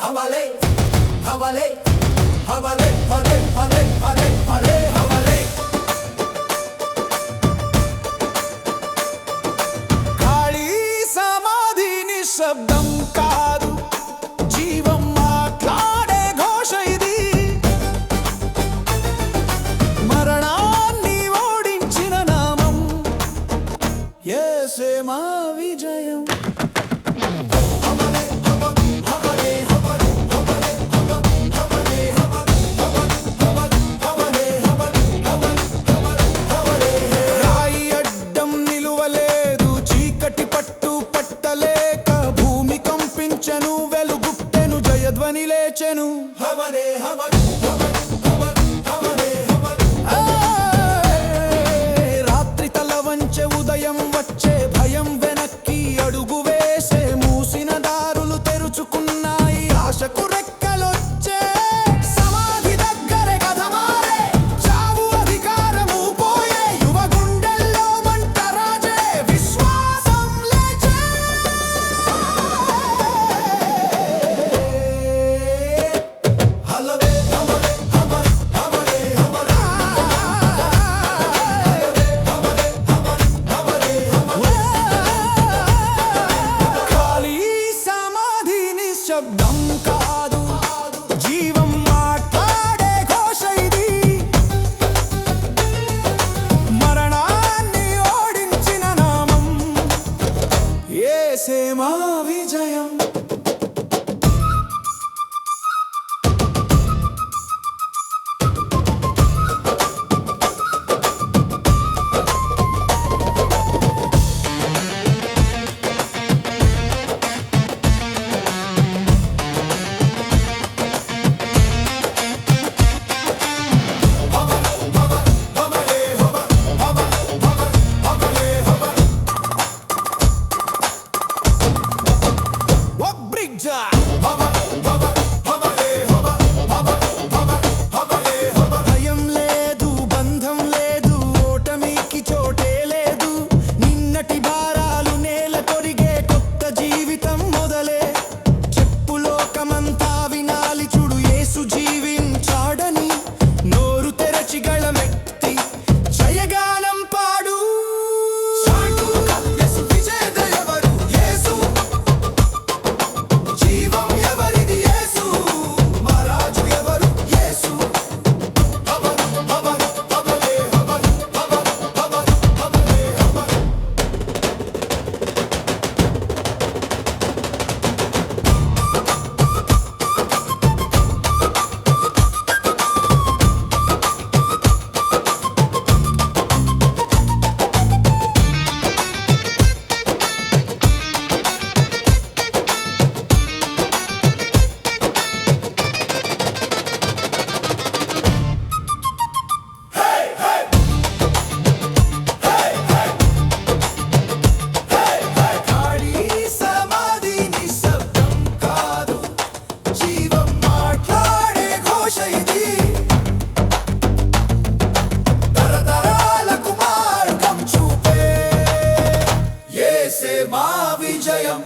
हवाले हवाले हवाले हवाले हवाले हवाले हवाले ఖాళీ సమాధి నిశ్శబ్దం కాదు జీవం మాట్లాడే ఘోష ఇది మరణాన్ని ఓడించిన నామం యేసే మా విజయం ధ్వని లేచెను హవనే హవనే హవనే రాత్రి తల వంచె ఉదయం వచ్చే భయం వెనక్కి అడుగు వేసే మూసిన దారులు తెరుచుకున్నాయి ఆశకు రెక్కలొచ్చే సమాధి దగ్గరే కథ మారే చావు అధికారము పోయే యువ గుండెల్లో మంట రాజే విశ్వాసం లేచే శబ్దం కాదు జీవం మాట్లాడే ఘోష ఇది మరణాన్ని ఓడించిన నామం యేసే మా విజయం భయం లేదు బంధం లేదు ఓటమికి చోటే లేదు నిన్నటి భారాలు నేల కొరిగే కొత్త జీవితం మొదలే చెప్పు లోకమంతా వినాలి చూడు యేసు జీవించాడని నోరు తెరచి గళమెత్తి జయగానం పాడు మా విజయం